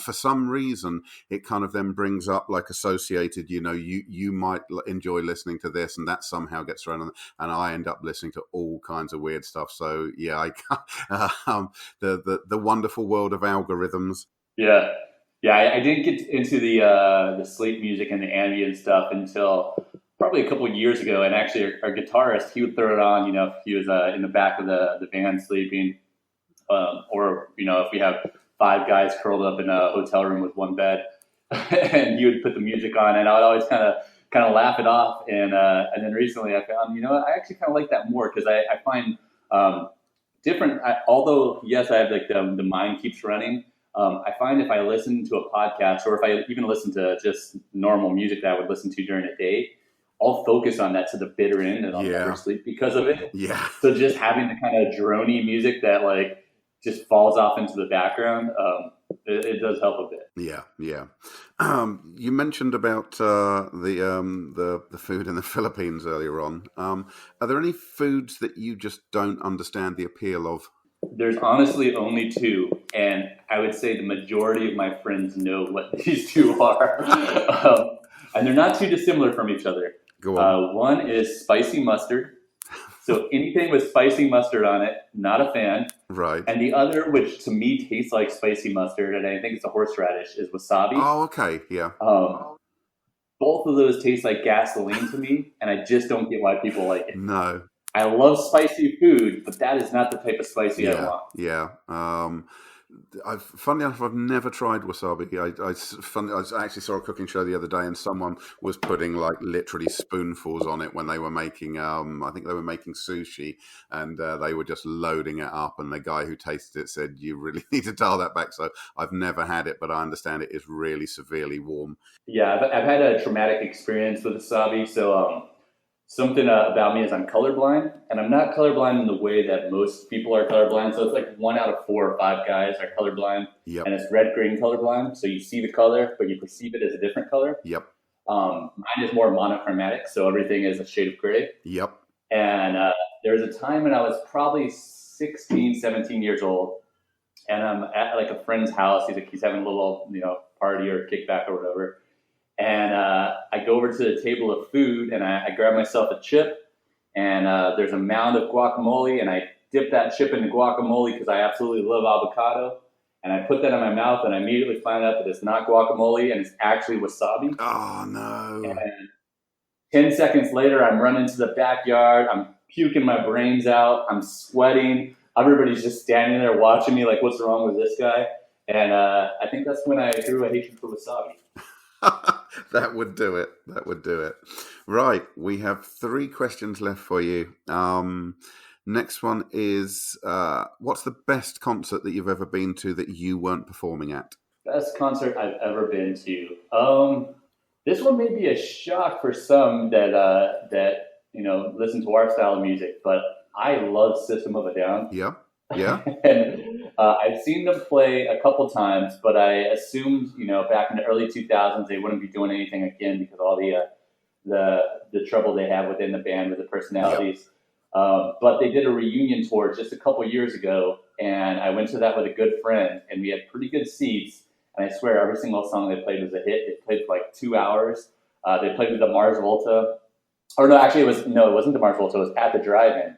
for some reason, it kind of then brings up like associated, you might enjoy listening to this and that somehow gets thrown on, and I end up listening to all kinds of weird stuff. So yeah, the wonderful world of algorithms. Yeah. Yeah, I didn't get into the sleep music and the ambient stuff until probably a couple of years ago. And actually, our guitarist, he would throw it on, if he was in the back of the van sleeping, or if we have 5 guys curled up in a hotel room with one bed, and he would put the music on, and I would always kind of laugh it off. And then recently, I found, I actually kind of like that more because I find different. Although yes, I have like the mind keeps running. I find if I listen to a podcast or if I even listen to just normal music that I would listen to during a day, I'll focus on that to the bitter end and I'll never sleep because of it. Yeah. So just having the kind of droney music that like just falls off into the background, it does help a bit. Yeah. You mentioned about the food in the Philippines earlier on. Are there any foods that you just don't understand the appeal of? There's honestly only 2, and I would say the majority of my friends know what these 2 are. And they're not too dissimilar from each other. Go on. One is spicy mustard. So anything with spicy mustard on it, not a fan. Right. And the other, which to me tastes like spicy mustard, and I think it's a horseradish, is wasabi. Oh, okay, yeah. Both of those taste like gasoline to me, and I just don't get why people like it. No. I love spicy food, but that is not the type of spicy I want. Yeah. Funny enough, I've never tried wasabi. I actually saw a cooking show the other day, and someone was putting like literally spoonfuls on it when they were making. I think they were making sushi, and they were just loading it up. And the guy who tasted it said, "You really need to dial that back." So I've never had it, but I understand it is really severely warm. Yeah, I've had a traumatic experience with wasabi, so. Something about me is I'm colorblind, and I'm not colorblind in the way that most people are colorblind. So it's like 1 out of 4 or 5 guys are colorblind, and it's red-green colorblind. So you see the color, but you perceive it as a different color. Yep. Mine is more monochromatic, so everything is a shade of gray. Yep. And there was a time when I was probably 16, 17 years old, and I'm at like a friend's house. He's having a little party or kickback or whatever. And I go over to the table of food, and I grab myself a chip, and there's a mound of guacamole, and I dip that chip into guacamole because I absolutely love avocado. And I put that in my mouth, and I immediately find out that it's not guacamole, and it's actually wasabi. Oh, no. And 10 seconds later, I'm running to the backyard. I'm puking my brains out. I'm sweating. Everybody's just standing there watching me like, what's wrong with this guy? And I think that's when I grew a hatred for wasabi. That would do it. Right. We have 3 questions left for you. Next one is, what's the best concert that you've ever been to that you weren't performing at? Best concert I've ever been to. This one may be a shock for some that listen to our style of music, but I love System of a Down. Yeah. Yeah. And I've seen them play a couple times, but I assumed, back in the early 2000s, they wouldn't be doing anything again because of all the trouble they have within the band with the personalities. But they did a reunion tour just a couple years ago, and I went to that with a good friend, and we had pretty good seats. And I swear every single song they played was a hit. They played for like 2 hours. They played with the Mars Volta. Or no, actually, it wasn't the Mars Volta. It was at the Drive-In.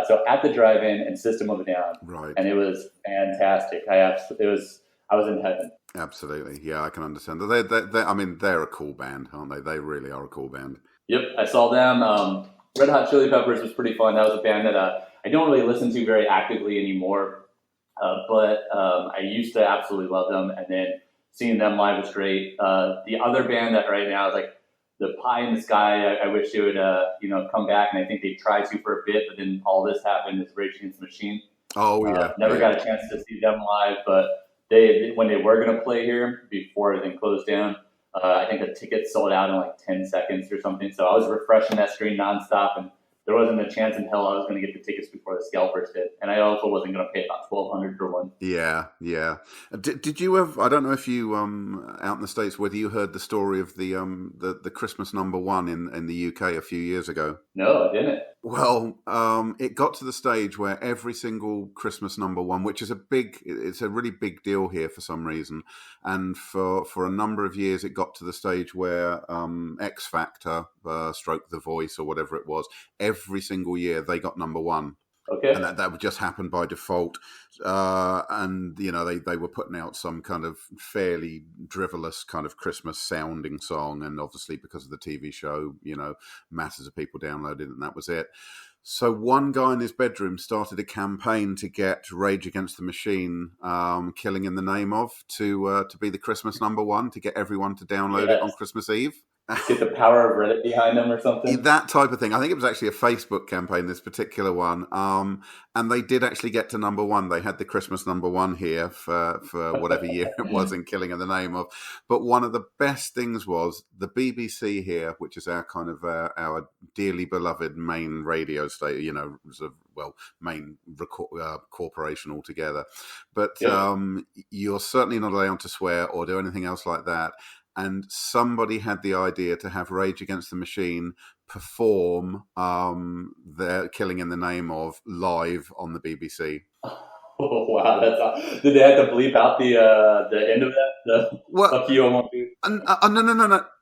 So at the Drive-In and System of a Down. Right. And it was fantastic. I was in heaven. Absolutely. Yeah, I can understand. They're a cool band, aren't they? They really are a cool band. Yep, I saw them. Red Hot Chili Peppers was pretty fun. That was a band that I don't really listen to very actively anymore, but I used to absolutely love them. And then seeing them live was great. The other band that right now is like the Pie in the Sky. I wish they would come back, and I think they tried to for a bit, but then all this happened. It's Rage Against the Machine. Oh yeah. Never got a chance to see them live, but when they were going to play here before everything closed down. I think the tickets sold out in like 10 seconds or something. So I was refreshing that screen nonstop, and there wasn't a chance in hell I was going to get the tickets before the scalpers hit. And I also wasn't going to pay about $1,200 for one. Yeah, yeah. Did you have? I don't know if you out in the States whether you heard the story of the Christmas #1 in the UK a few years ago. No, I didn't. Well, it got to the stage where every single Christmas #1, which is it's a really big deal here for some reason, and for a number of years it got to the stage where X Factor, Stroke the Voice or whatever it was, every single year they got #1. Okay. And that would just happen by default. And, they were putting out some kind of fairly drivelous kind of Christmas sounding song. And obviously because of the TV show, masses of people downloaded it, and that was it. So one guy in his bedroom started a campaign to get Rage Against the Machine, Killing in the Name of, to be the Christmas #1, to get everyone to download it on Christmas Eve. Get the power of Reddit behind them or something. That type of thing. I think it was actually a Facebook campaign, this particular one. And they did actually get to #1. They had the Christmas #1 here for whatever year it was in Killing in the Name of. But one of the best things was the BBC here, which is our kind of our dearly beloved main radio station, main corporation altogether. But you're certainly not allowed to swear or do anything else like that. And somebody had the idea to have Rage Against the Machine perform their Killing in the Name of live on the BBC. Oh, wow. Did they have to bleep out the end of that? Fuck you, I won't do.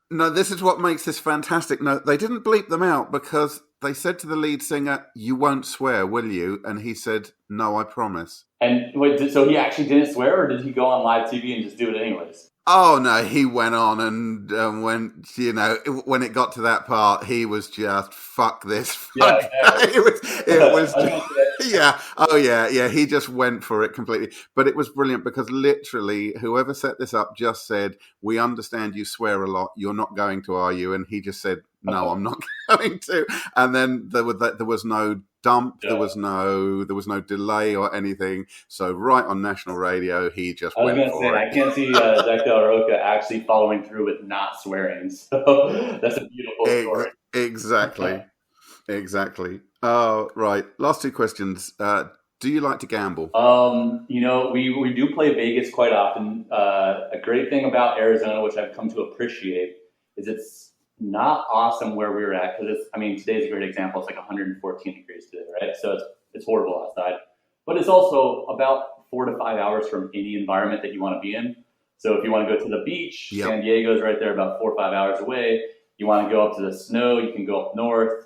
No, this is what makes this fantastic. No, they didn't bleep them out because they said to the lead singer, "You won't swear, will you?" And he said, "No, I promise." And wait, so he actually didn't swear, or did he go on live TV and just do it anyways? Oh no, he went on, and when it got to that part, he was just fuck this. Fuck. Yeah, it was. Yeah. Oh yeah. He just went for it completely. But it was brilliant because literally, whoever set this up just said, "We understand you swear a lot. You're not going to, are you?" And he just said, "No, I'm not going to." And then there was no dump. Yeah. There was no delay or anything. So right on national radio, he just went for it. I can't see Zach Del Roca actually following through with not swearing. So that's a beautiful story. Exactly. Right. Last two questions. Do you like to gamble? We do play Vegas quite often. A great thing about Arizona, which I've come to appreciate, is it's not awesome where we were at, because today's a great example. It's like 114 degrees today, right? So it's horrible outside, but it's also about 4 to 5 hours from any environment that you want to be in. So if you want to go to the beach, yep. San Diego's right there about 4 or 5 hours away. You want to go up to the snow, you can go up north.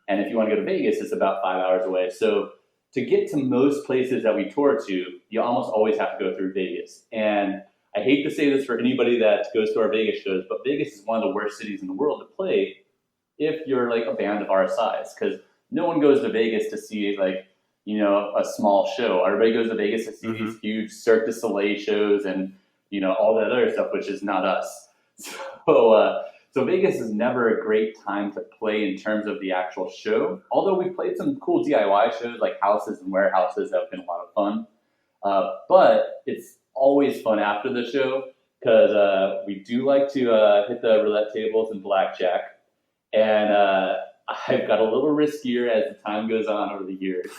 And if you want to go to Vegas, it's about 5 hours away. So to get to most places that we tour to, you almost always have to go through Vegas. And I hate to say this for anybody that goes to our Vegas shows, but Vegas is one of the worst cities in the world to play if you're like a band of our size, because no one goes to Vegas to see a small show. Everybody goes to Vegas to see these huge Cirque du Soleil shows and all that other stuff, which is not us. So Vegas is never a great time to play in terms of the actual show. Although we've played some cool DIY shows like houses and warehouses that have been a lot of fun, but it's always fun after the show, because we do like to hit the roulette tables and blackjack. And I've got a little riskier as the time goes on over the years.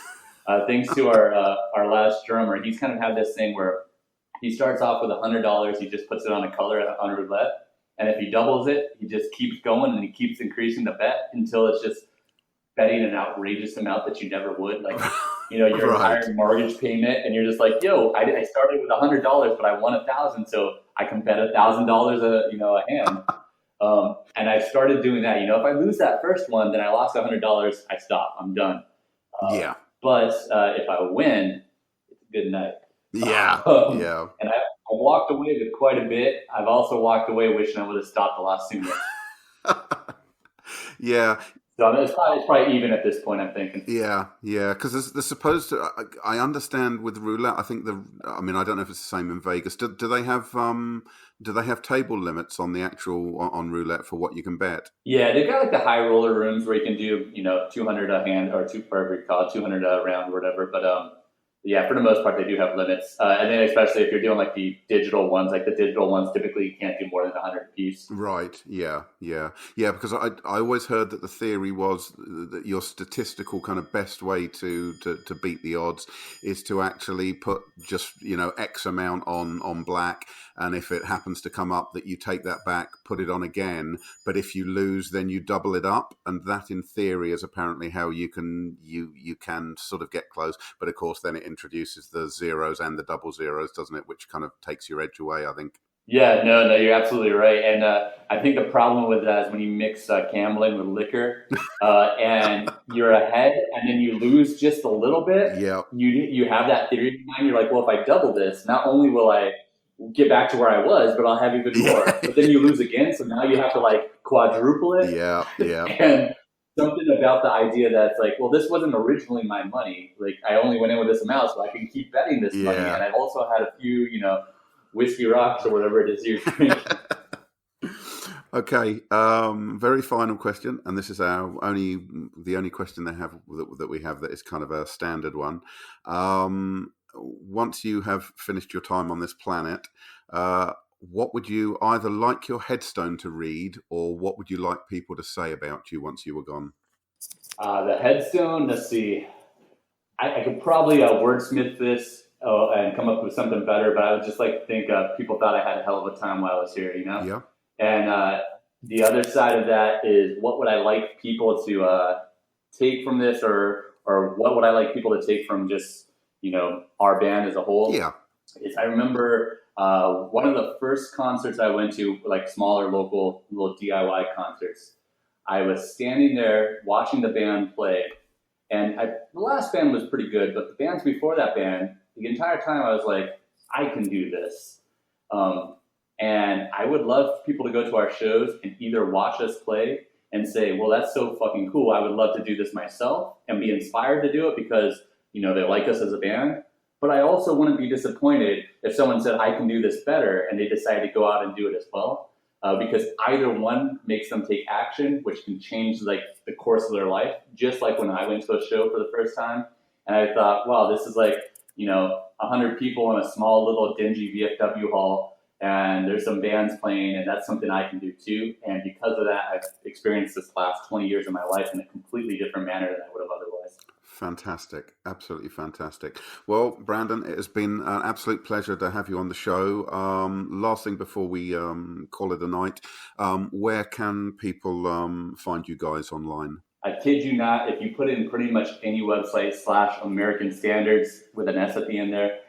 Thanks to our last drummer, he's kind of had this thing where he starts off with $100. He just puts it on a color on roulette, and if he doubles it, he just keeps going and he keeps increasing the bet until it's just betting an outrageous amount that you never would. Like, your entire mortgage payment, and you're just like, yo, I started with $100, but I won 1,000, so I can bet $1,000 a hand. And I started doing that. If I lose that first one, then I lost $100. I stop. I'm done. But if I win, it's a good night. Yeah. And I walked away with quite a bit. I've also walked away wishing I would have stopped a lot sooner. Yeah. So it's probably even at this point, I'm thinking. Yeah, because there's supposed to. I understand with roulette. I think I don't know if it's the same in Vegas. Do they have table limits on the actual on roulette for what you can bet? Yeah, they've got like the high roller rooms where you can do 200 a hand or 200 a round or whatever. But yeah, for the most part, they do have limits. And then especially if you're doing like the digital ones, typically you can't do more than 100 a piece. Right. Yeah. Because I always heard that the theory was that your statistical kind of best way to beat the odds is to actually put just, X amount on black. And if it happens to come up that you take that back, put it on again. But if you lose, then you double it up. And that in theory is apparently how you can sort of get close. But of course, then it introduces the zeros and the double zeros, doesn't it? Which kind of takes your edge away, I think. Yeah, no, you're absolutely right. And I think the problem with that is when you mix gambling with liquor and you're ahead and then you lose just a little bit, you have that theory in mind. You're like, well, if I double this, not only will I get back to where I was, but I'll have even more. But then you lose again, so now you have to like quadruple it. Yeah. And something about the idea that it's like, well, this wasn't originally my money. Like, I only went in with this amount, so I can keep betting this money. And I've also had a few, whiskey rocks or whatever it is you're drinking. Okay, very final question, and this is the only question that we have that is kind of a standard one. Once you have finished your time on this planet, what would you either like your headstone to read, or what would you like people to say about you once you were gone? The headstone, let's see. I could probably wordsmith this and come up with something better, but I would just like to think people thought I had a hell of a time while I was here, Yeah. And the other side of that is, what would I like people to take from this, or what would I like people to take from just, our band as a whole? Yeah. I remember one of the first concerts I went to, like smaller local little DIY concerts, I was standing there watching the band play, and the last band was pretty good, but the bands before that band, the entire time I was like, I can do this. And I would love people to go to our shows and either watch us play and say, well, that's so fucking cool. I would love to do this myself, and be inspired to do it because, they like us as a band. But I also wouldn't be disappointed if someone said, I can do this better, and they decided to go out and do it as well. Because either one makes them take action, which can change like the course of their life. Just like when I went to a show for the first time, and I thought, wow, this is like, 100 people in a small little dingy VFW hall, and there's some bands playing, and that's something I can do too. And because of that, I've experienced this last 20 years of my life in a completely different manner than I would have otherwise. Fantastic. Absolutely fantastic. Well, Brandon, it has been an absolute pleasure to have you on the show. Last thing before we call it a night, where can people find you guys online? I kid you not, if you put in pretty much any website /American Standards with an S at the end there,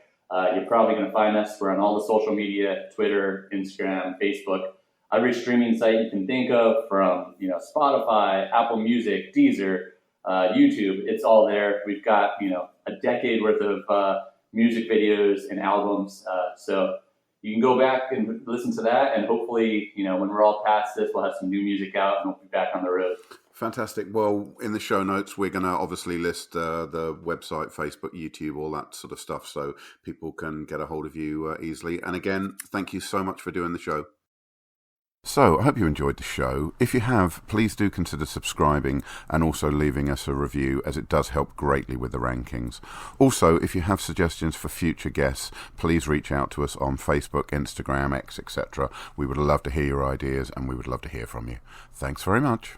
you're probably going to find us. We're on all the social media, Twitter, Instagram, Facebook. Every streaming site you can think of, from Spotify, Apple Music, Deezer, YouTube, it's all there. We've got, a decade worth of music videos and albums. So you can go back and listen to that. And hopefully, when we're all past this, we'll have some new music out and we'll be back on the road. Fantastic. Well, in the show notes, we're going to obviously list the website, Facebook, YouTube, all that sort of stuff, so people can get a hold of you easily. And again, thank you so much for doing the show. So, I hope you enjoyed the show. If you have, please do consider subscribing and also leaving us a review, as it does help greatly with the rankings. Also, if you have suggestions for future guests, please reach out to us on Facebook, Instagram, X, etc. We would love to hear your ideas, and we would love to hear from you. Thanks very much.